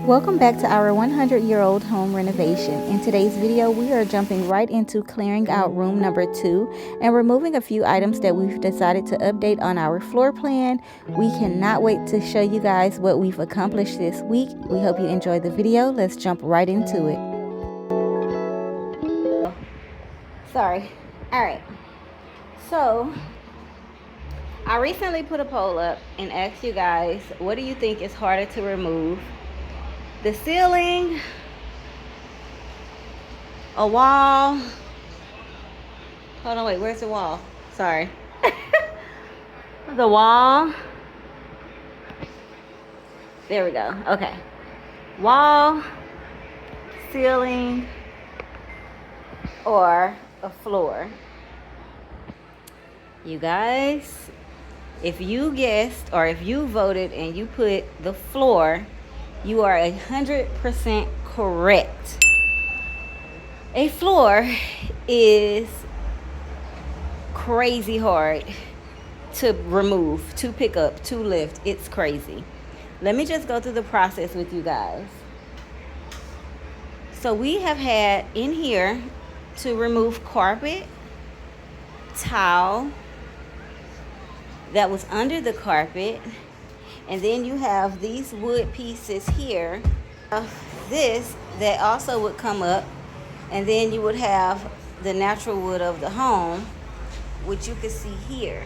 Welcome back to our 100-year-old home renovation. In today's video, we are jumping right into clearing out room number 2 and removing a few items that we've decided to update on our floor plan. We cannot wait to show you guys what we've accomplished this week. We hope you enjoyed the video. Let's jump right into it. Sorry. All right. So, I recently put a poll up and asked you guys, what do you think is harder to remove? The ceiling, a wall. Hold on, wait, where's the wall? Sorry. The wall. There we go. Okay. Wall, ceiling, or a floor. You guys, if you guessed or if you voted and you put the floor, you are 100% correct. A floor is crazy hard to remove, to pick up, to lift. It's crazy. Let me just go through the process with you guys. So we have had in here to remove carpet, towel that was under the carpet. And then you have these wood pieces here, this that also would come up, and then you would have the natural wood of the home, which you can see here.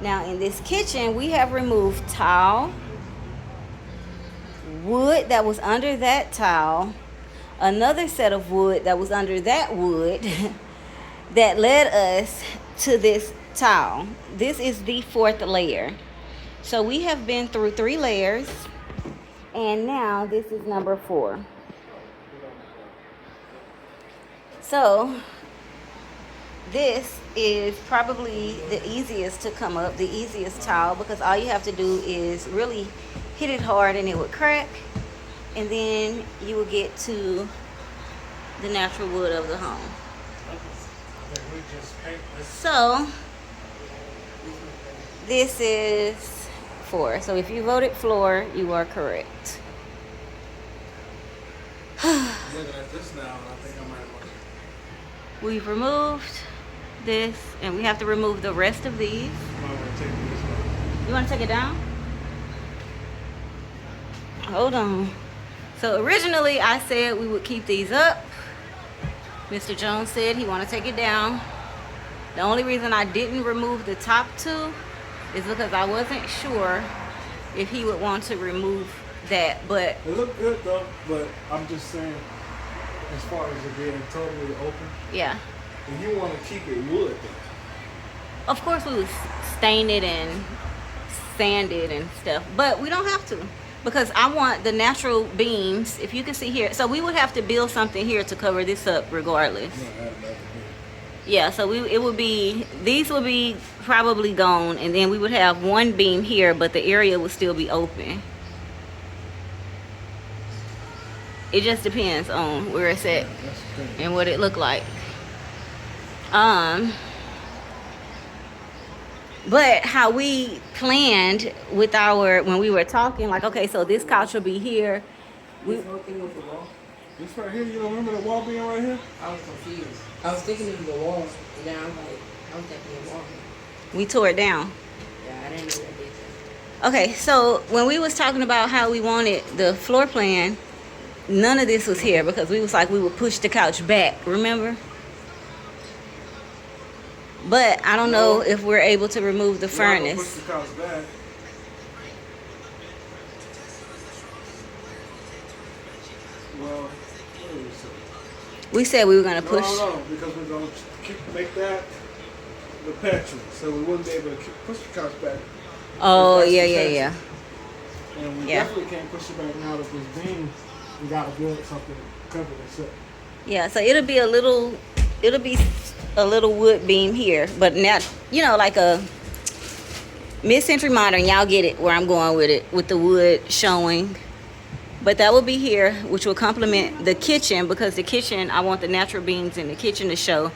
Now in this kitchen, we have removed tile, wood that was under that tile, another set of wood that was under that wood that led us to this tile. This is the 4th layer. So we have been through 3 layers, and now this is number 4. So this is probably the easiest to come up, the easiest tile, because all you have to do is really hit it hard and it would crack, and then you will get to the natural wood of the home. So this is 4. So if you voted floor, you are correct. Looking at this now, I think I might want to. We've removed this, and we have to remove the rest of these. You want to take it down? Hold on. So originally I said we would keep these up. Mr. Jones said he want to take it down. The only reason I didn't remove the top 2 is because I wasn't sure if he would want to remove that. But it looked good though, but I'm just saying, as far as it being totally open, yeah, and you want to keep it wood though. Of course we would stain it and sand it and stuff, but we don't have to, because I want the natural beams. If you can see here, so we would have to build something here to cover this up regardless. Yeah, so these would be probably gone, and then we would have one beam here, but the area would still be open. It just depends on where it's at and what it looked like. But how we planned with when we were talking, like, okay, so this couch will be here. This right here, you don't remember the wall being right here? I was confused. I was thinking it was a wall, and then I'm like, I was thinking a wall. We tore it down. Yeah, I didn't know that did that. Okay, so when we was talking about how we wanted the floor plan, none of this was here because we was like, we would push the couch back, remember? But I don't know if we're able to remove the furnace. Push the couch back. Well, what did we say? We said we were going to push. No, because we're going to make that the pantry, so we wouldn't be able to push the couch back. Oh, yeah. And we definitely can't push it back now with this beam. We got to build something to cover this up. Yeah, so it'll be a little wood beam here, but not, like a mid-century modern. Y'all get it where I'm going with it, with the wood showing. But that will be here, which will complement the kitchen, because the kitchen, I want the natural beams in the kitchen to show.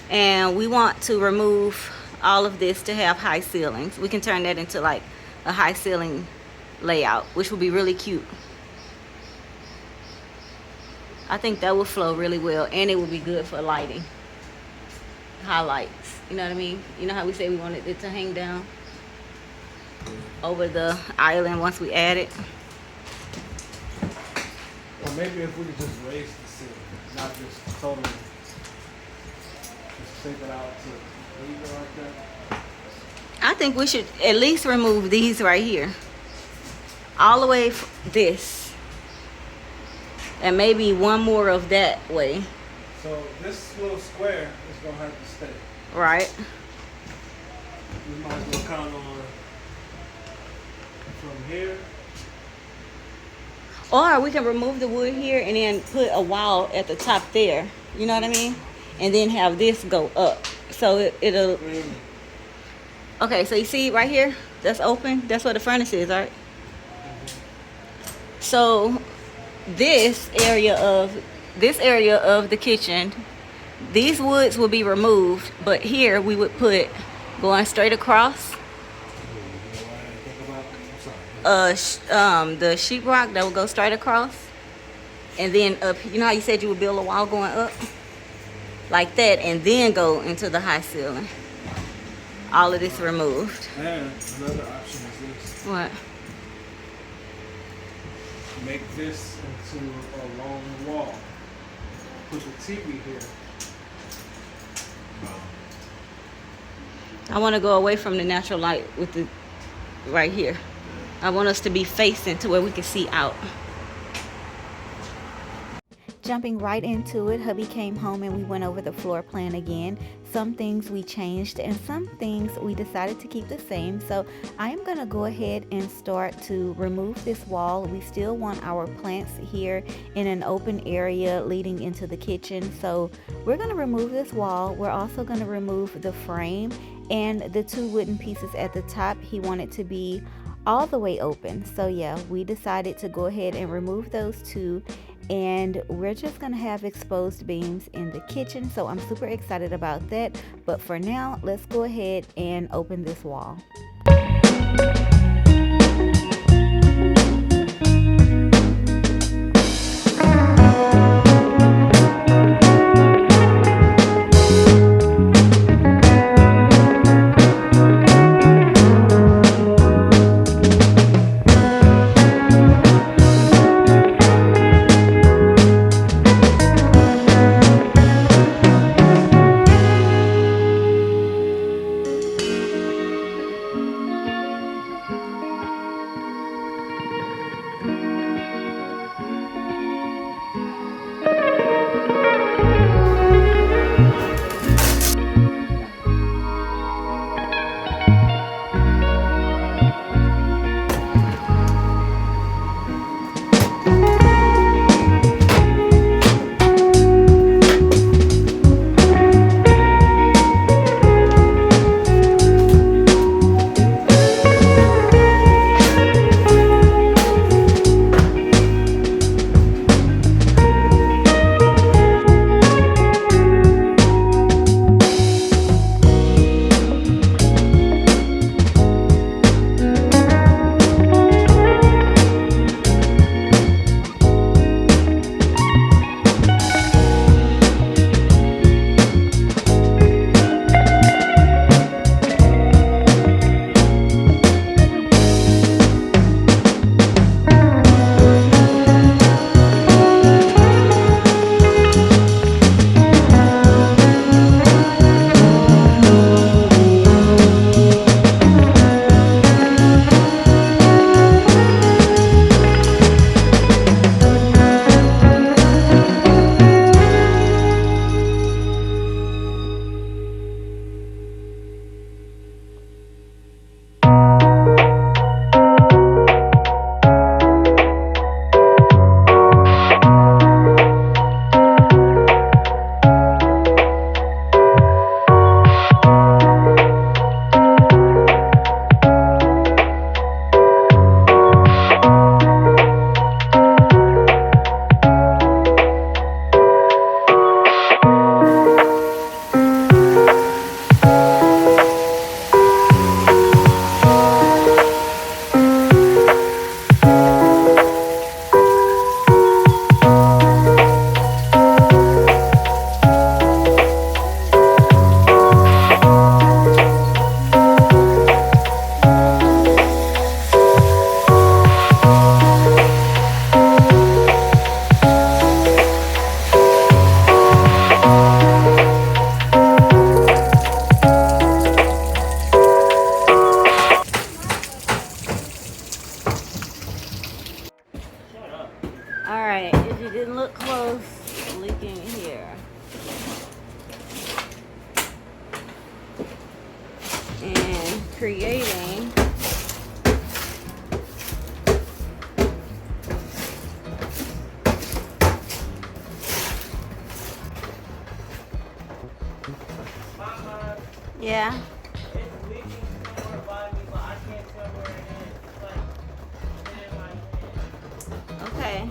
And we want to remove all of this to have high ceilings. We can turn that into like a high ceiling layout, which will be really cute. I think that would flow really well, and it would be good for lighting, highlights. You know what I mean? You know how we say we wanted it to hang down over the island once we add it? Or maybe if we could just raise the ceiling, not just totally just take it out to leave it like that. I think we should at least remove these right here. All the way this. And maybe one more of that way. So this little square is gonna have to stay. Right. We might as well count on from here. Or we can remove the wood here and then put a wall at the top there. You know what I mean? And then have this go up. So it'll... Okay, so you see right here? That's open. That's where the furnace is, right? So this area of the kitchen, these woods will be removed, but here we would put, going straight across, the sheetrock that would go straight across, and then up. You know how you said you would build a wall going up like that, and then go into the high ceiling. All of this removed. And another option is this. What? Make this into a long wall. Put the TV here. I want to go away from the natural light with the right here. I want us to be facing to where we can see out. Jumping right into it, hubby came home and we went over the floor plan again. Some things we changed and some things we decided to keep the same. So I am going to go ahead and start to remove this wall. We still want our plants here in an open area leading into the kitchen. So we're going to remove this wall. We're also going to remove the frame and the two wooden pieces at the top. He wanted to be all the way open. So yeah, we decided to go ahead and remove those two, and we're just gonna have exposed beams in the kitchen. So I'm super excited about that, but for now let's go ahead and open this wall. All right, if you didn't look close, leaking here. And creating Mama, yeah. it's leaking somewhere by me, but I can't tell where it is. It's like in my hand. Okay.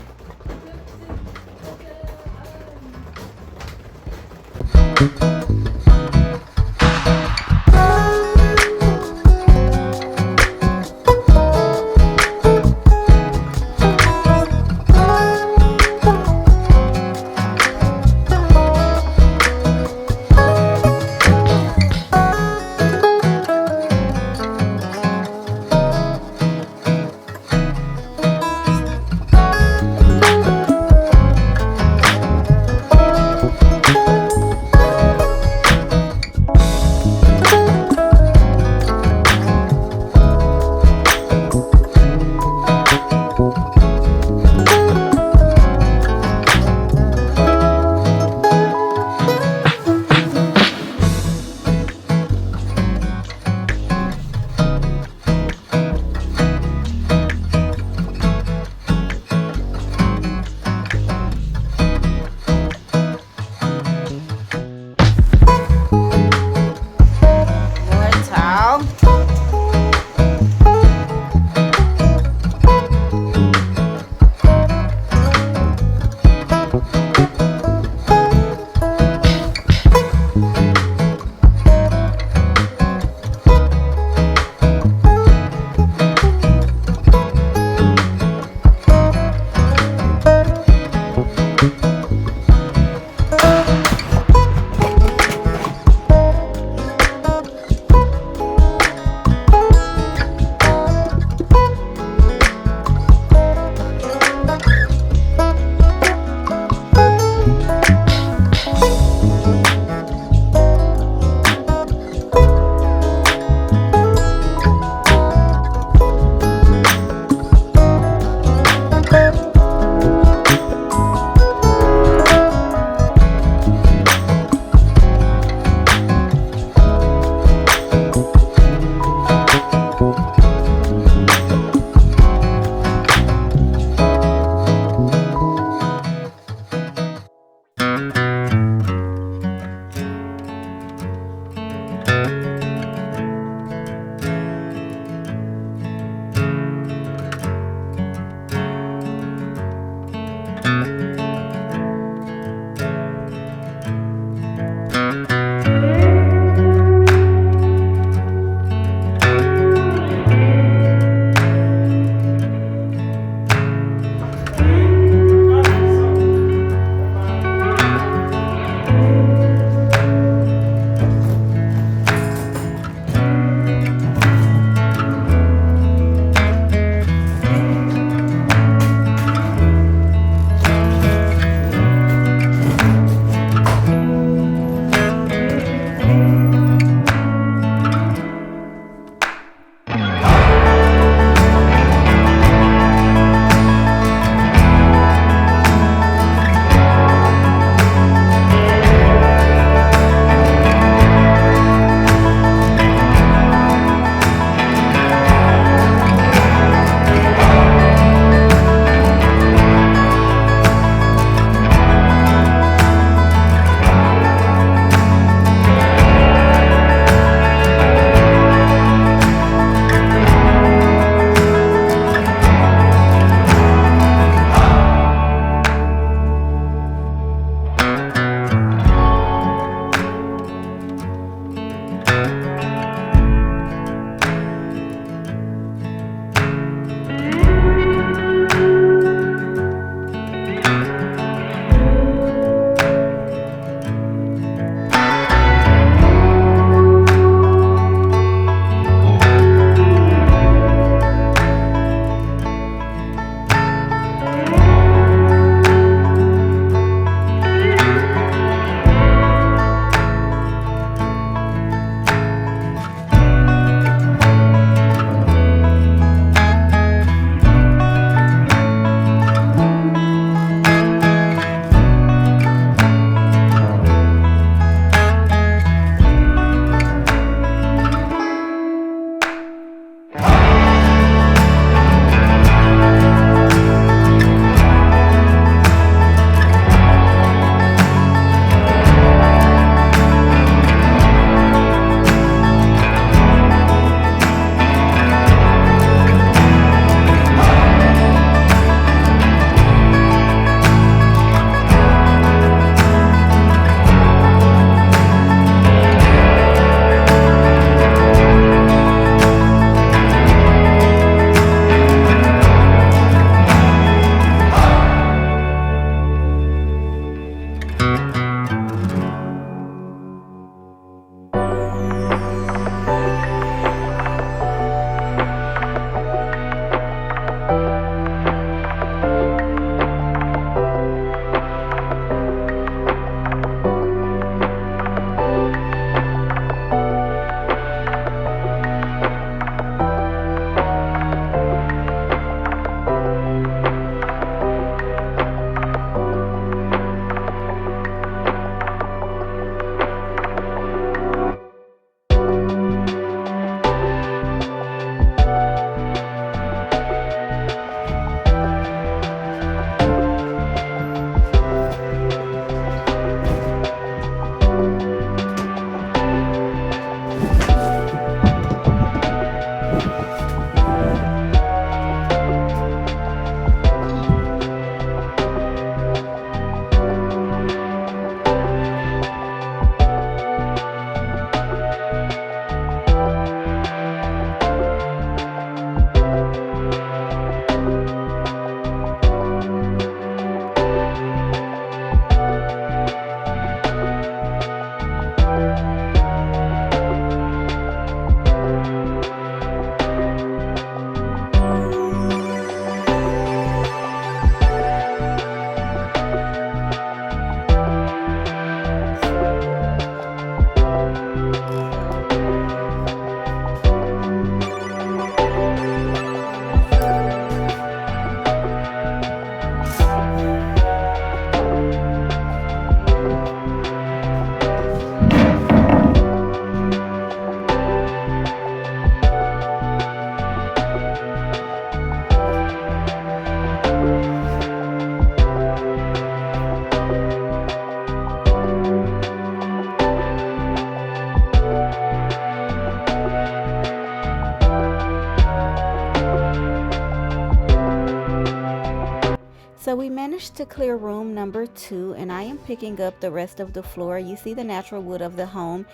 So we managed to clear room number 2, and I am picking up the rest of the floor. You see the natural wood of the home,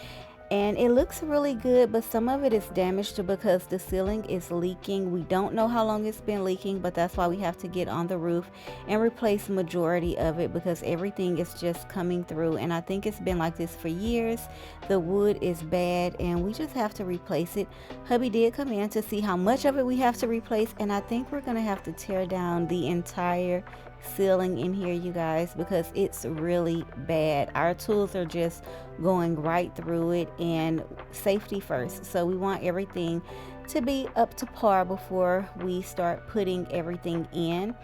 and it looks really good, but some of it is damaged because the ceiling is leaking. We don't know how long it's been leaking, but that's why we have to get on the roof and replace majority of it because everything is just coming through, and I think it's been like this for years. The wood is bad and we just have to replace it. Hubby did come in to see how much of it we have to replace, and I think we're gonna have to tear down the entire ceiling in here, you guys, because it's really bad. Our tools are just going right through it, and safety first, so we want everything to be up to par before we start putting everything in.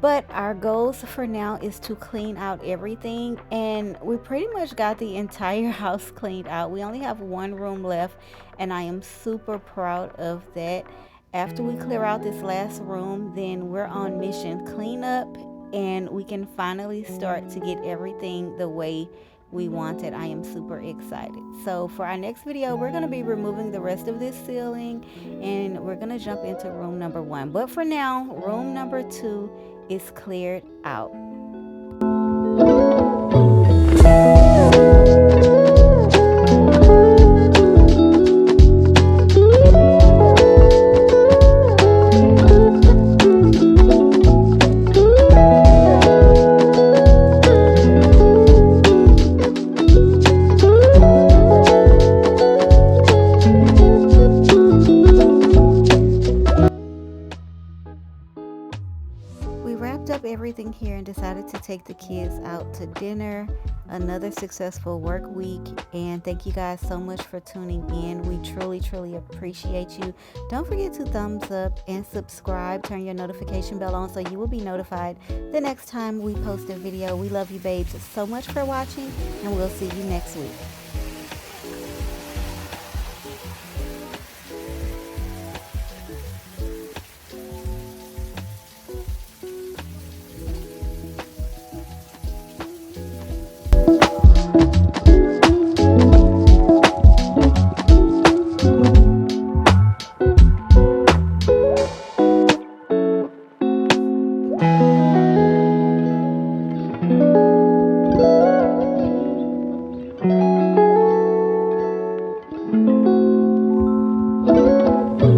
But our goals for now is to clean out everything, and we pretty much got the entire house cleaned out. We only have one room left, and I am super proud of that. After we clear out this last room, then we're on mission cleanup, and we can finally start to get everything the way we wanted. I am super excited. So for our next video, we're going to be removing the rest of this ceiling, and we're going to jump into room number 1. But for now, room number 2 is cleared out. We wrapped up everything here and decided to take the kids out to dinner. Another successful work week, and thank you guys so much for tuning in. We truly appreciate you. Don't forget to thumbs up and subscribe. Turn your notification bell on so you will be notified the next time we post a video. We love you babes so much for watching, and we'll see you next week.